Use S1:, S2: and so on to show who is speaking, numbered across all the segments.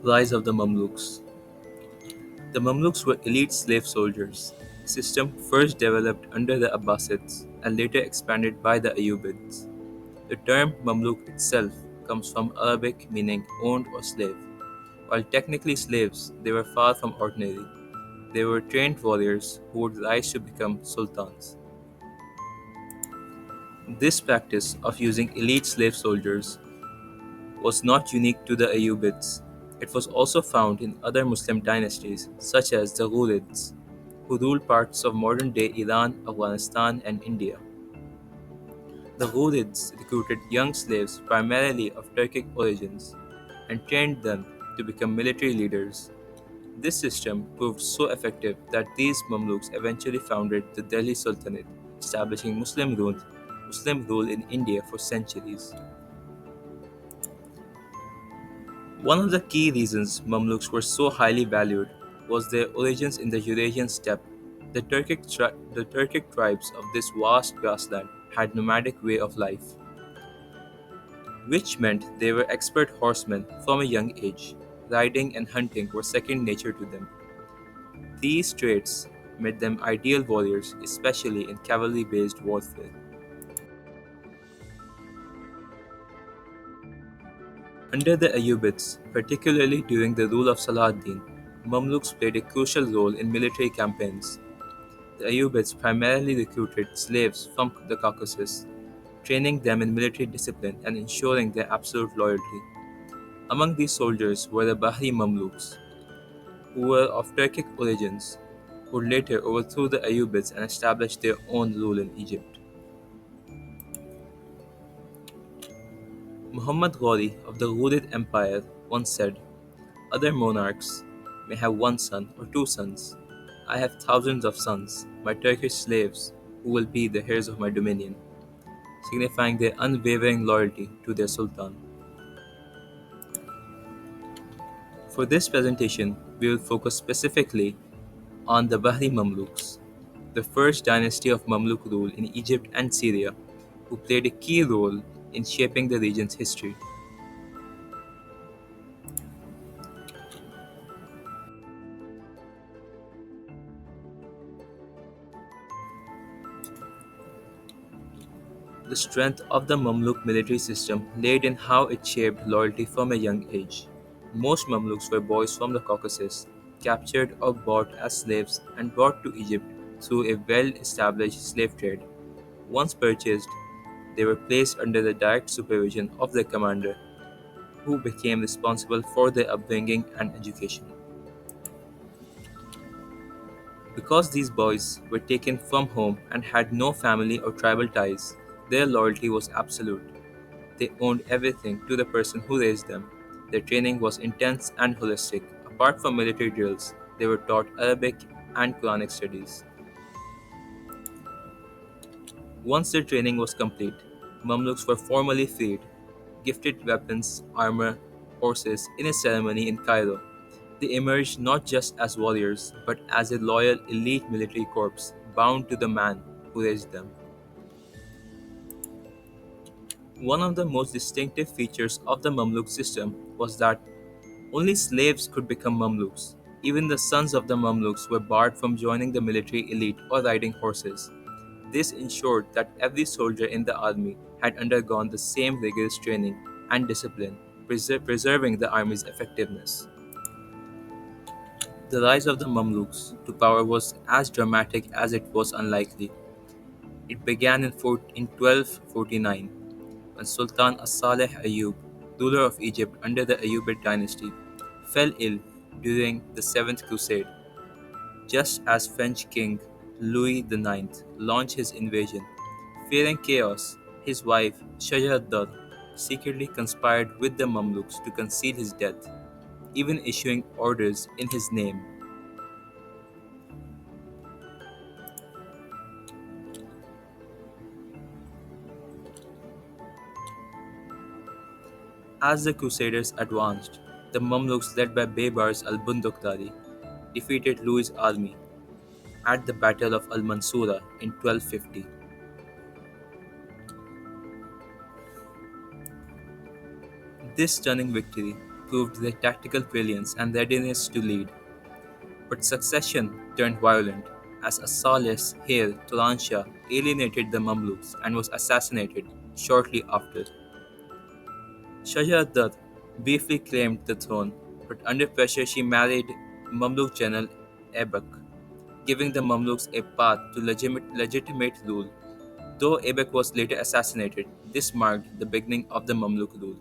S1: Rise of the Mamluks. The Mamluks were elite slave soldiers, a system first developed under the Abbasids and later expanded by the Ayyubids. The term Mamluk itself comes from Arabic meaning owned or slave. While technically slaves, they were far from ordinary. They were trained warriors who would rise to become sultans. This practice of using elite slave soldiers was not unique to the Ayyubids. It was also found in other Muslim dynasties, such as the Ghurids, who ruled parts of modern day Iran, Afghanistan, and India. The Ghurids recruited young slaves primarily of Turkic origins and trained them to become military leaders. This system proved so effective that these Mamluks eventually founded the Delhi Sultanate, establishing Muslim rule in India for centuries. One of the key reasons Mamluks were so highly valued was their origins in the Eurasian steppe. The Turkic tribes of this vast grassland had nomadic way of life, which meant they were expert horsemen from a young age. Riding and hunting were second nature to them. These traits made them ideal warriors, especially in cavalry-based warfare. Under the Ayyubids, particularly during the rule of Saladin, Mamluks played a crucial role in military campaigns. The Ayyubids primarily recruited slaves from the Caucasus, training them in military discipline and ensuring their absolute loyalty. Among these soldiers were the Bahri Mamluks, who were of Turkic origins, who later overthrew the Ayyubids and established their own rule in Egypt. Muhammad Ghori of the Ghurid Empire once said, "Other monarchs may have one son or two sons. I have thousands of sons, my Turkish slaves, who will be the heirs of my dominion," signifying their unwavering loyalty to their sultan. For this presentation, we will focus specifically on the Bahri Mamluks, the first dynasty of Mamluk rule in Egypt and Syria, who played a key role in shaping the region's history. The strength of the Mamluk military system laid in how it shaped loyalty from a young age. Most Mamluks were boys from the Caucasus, captured or bought as slaves and brought to Egypt through a well established slave trade. Once purchased, they were placed under the direct supervision of their commander, who became responsible for their upbringing and education. Because these boys were taken from home and had no family or tribal ties, their loyalty was absolute. They owned everything to the person who raised them. Their training was intense and holistic. Apart from military drills, they were taught Arabic and Quranic studies. Once their training was complete, Mamluks were formally freed, gifted weapons, armor, horses in a ceremony in Cairo. They emerged not just as warriors, but as a loyal elite military corps bound to the man who raised them. One of the most distinctive features of the Mamluk system was that only slaves could become Mamluks. Even the sons of the Mamluks were barred from joining the military elite or riding horses. This ensured that every soldier in the army had undergone the same rigorous training and discipline, preserving the army's effectiveness. The rise of the Mamluks to power was as dramatic as it was unlikely. It began in 1249 when Sultan As-Saleh Ayyub, ruler of Egypt under the Ayyubid dynasty, fell ill during the Seventh Crusade. Just as French King Louis IX launched his invasion, fearing chaos, his wife Shajaraddar secretly conspired with the Mamluks to conceal his death, even issuing orders in his name. As the Crusaders advanced, the Mamluks led by Baybars al-Bunduqtari defeated Louis' army at the Battle of Al-Mansura in 1250. This stunning victory proved their tactical brilliance and readiness to lead. But succession turned violent as Asaleh's heir Turanshah alienated the Mamluks and was assassinated shortly after. Shajarath briefly claimed the throne, but under pressure she married Mamluk general Aibak, giving the Mamluks a path to legitimate rule. Though Aibak was later assassinated, this marked the beginning of the Mamluk rule.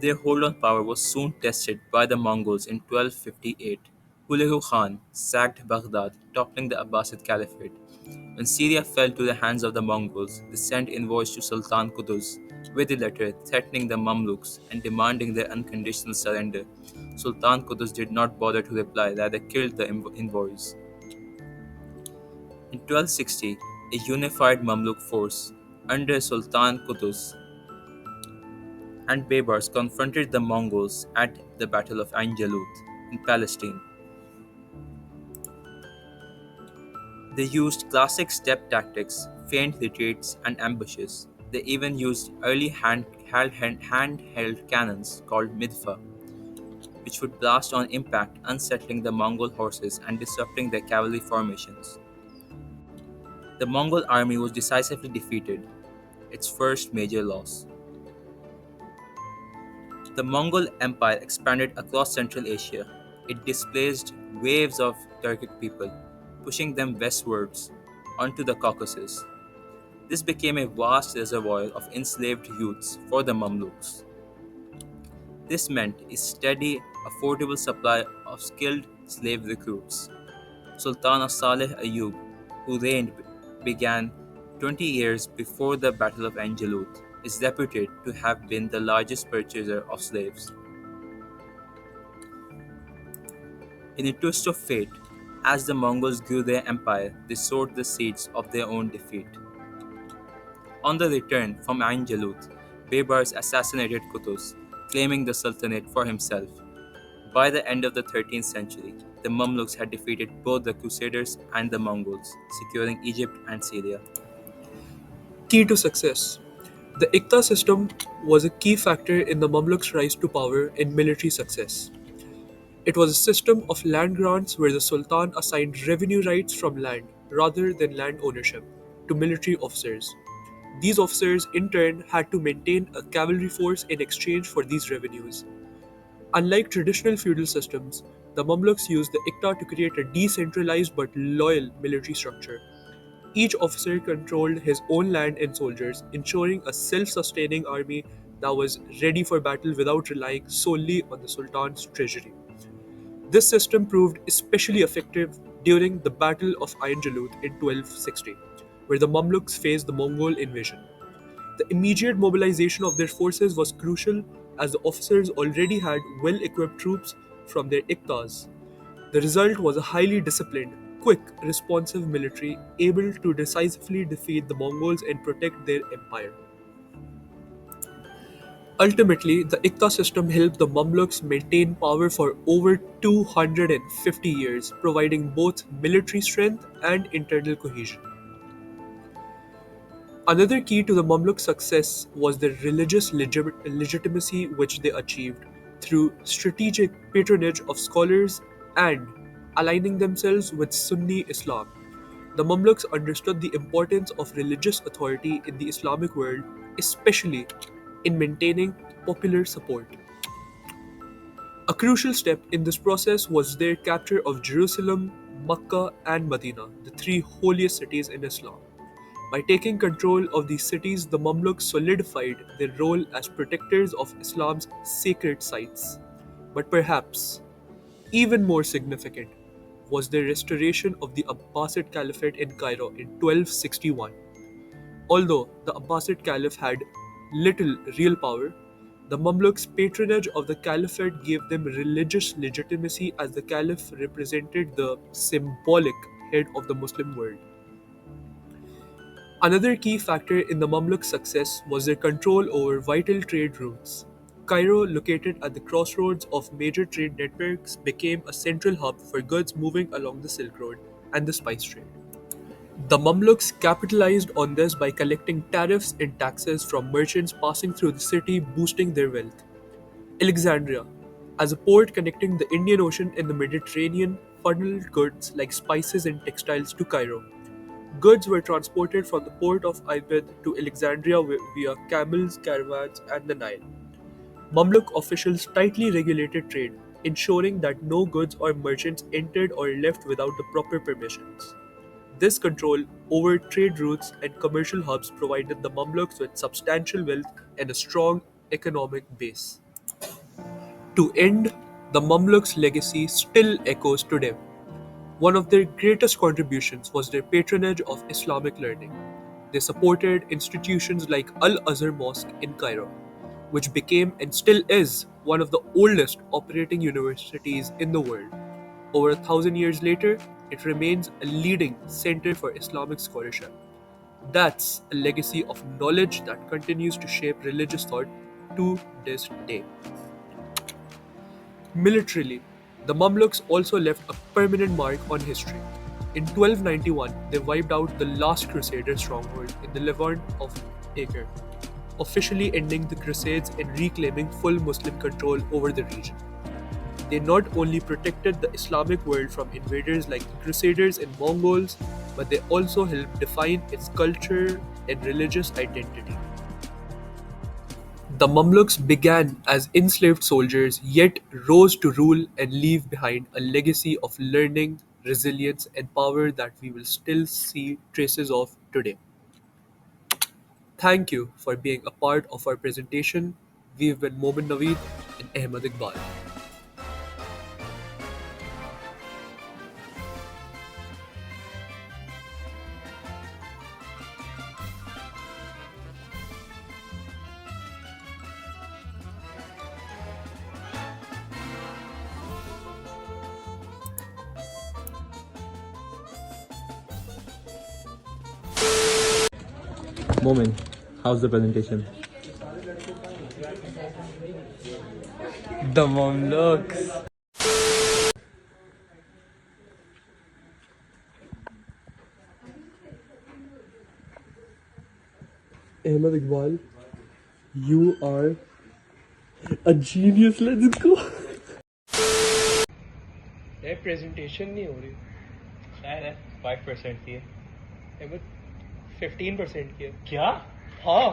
S1: Their hold on power was soon tested by the Mongols in 1258. Hulagu Khan sacked Baghdad, toppling the Abbasid Caliphate. When Syria fell to the hands of the Mongols, they sent envoys to Sultan Qutuz with a letter threatening the Mamluks and demanding their unconditional surrender. Sultan Qutuz did not bother to reply, rather killed the envoys. In 1260, a unified Mamluk force under Sultan Qutuz and Baybars confronted the Mongols at the Battle of Ain Jalut in Palestine. They used classic steppe tactics, feint retreats, and ambushes. They even used early handheld cannons called midfa, which would blast on impact, unsettling the Mongol horses and disrupting their cavalry formations. The Mongol army was decisively defeated, its first major loss. The Mongol Empire expanded across Central Asia. It displaced waves of Turkic people, pushing them westwards onto the Caucasus. This became a vast reservoir of enslaved youths for the Mamluks. This meant a steady, affordable supply of skilled slave recruits. Sultan of Saleh Ayub, who reigned began 20 years before the Battle of Ain Jalut, is reputed to have been the largest purchaser of slaves. In a twist of fate, as the Mongols grew their empire, they sowed the seeds of their own defeat. On the return from Ain Jalut, Baybars assassinated Qutuz, claiming the Sultanate for himself. By the end of the 13th century, the Mamluks had defeated both the Crusaders and the Mongols, securing Egypt and Syria.
S2: Key to success. The Iqta system was a key factor in the Mamluks' rise to power and military success. It was a system of land grants where the Sultan assigned revenue rights from land, rather than land ownership, to military officers. These officers, in turn, had to maintain a cavalry force in exchange for these revenues. Unlike traditional feudal systems, the Mamluks used the Iqta to create a decentralized but loyal military structure. Each officer controlled his own land and soldiers, ensuring a self sustaining army that was ready for battle without relying solely on the Sultan's treasury. This system proved especially effective during the Battle of Ain Jalut in 1260, where the Mamluks faced the Mongol invasion. The immediate mobilization of their forces was crucial as the officers already had well equipped troops from their Iktas. The result was a highly disciplined, quick, responsive military able to decisively defeat the Mongols and protect their empire. Ultimately, the Ikta system helped the Mamluks maintain power for over 250 years, providing both military strength and internal cohesion. Another key to the Mamluk success was the religious legitimacy which they achieved through strategic patronage of scholars and aligning themselves with Sunni Islam. The Mamluks understood the importance of religious authority in the Islamic world, especially in maintaining popular support. A crucial step in this process was their capture of Jerusalem, Mecca, and Medina, the three holiest cities in Islam. By taking control of these cities, the Mamluks solidified their role as protectors of Islam's sacred sites. But perhaps even more significant was the restoration of the Abbasid Caliphate in Cairo in 1261. Although the Abbasid Caliph had little real power, the Mamluks' patronage of the Caliphate gave them religious legitimacy as the Caliph represented the symbolic head of the Muslim world. Another key factor in the Mamluk success was their control over vital trade routes. Cairo, located at the crossroads of major trade networks, became a central hub for goods moving along the Silk Road and the spice trade. The Mamluks capitalized on this by collecting tariffs and taxes from merchants passing through the city, boosting their wealth. Alexandria, as a port connecting the Indian Ocean and the Mediterranean, funneled goods like spices and textiles to Cairo. Goods were transported from the port of Ibid to Alexandria via camels, caravans, and the Nile. Mamluk officials tightly regulated trade, ensuring that no goods or merchants entered or left without the proper permissions. This control over trade routes and commercial hubs provided the Mamluks with substantial wealth and a strong economic base. To end, the Mamluks' legacy still echoes today. One of their greatest contributions was their patronage of Islamic learning. They supported institutions like Al Azhar Mosque in Cairo, which became and still is one of the oldest operating universities in the world. Over 1,000 years later, it remains a leading center for Islamic scholarship. That's a legacy of knowledge that continues to shape religious thought to this day. Militarily, the Mamluks also left a permanent mark on history. In 1291, they wiped out the last Crusader stronghold in the Levant of Acre, officially ending the Crusades and reclaiming full Muslim control over the region. They not only protected the Islamic world from invaders like the Crusaders and Mongols, but they also helped define its culture and religious identity. The Mamluks began as enslaved soldiers, yet rose to rule and leave behind a legacy of learning, resilience, and power that we will still see traces of today. Thank you for being a part of our presentation. We've been Momin Naveed and Ahmed Iqbal.
S1: Momin, how's the presentation?
S3: The Mamluks.
S2: Ahmed Iqbal, you are a genius. Let's go. ये presentation नहीं हो रही
S1: खैर है 5% की है
S2: अहमद 15% की है
S3: क्या?
S2: हाँ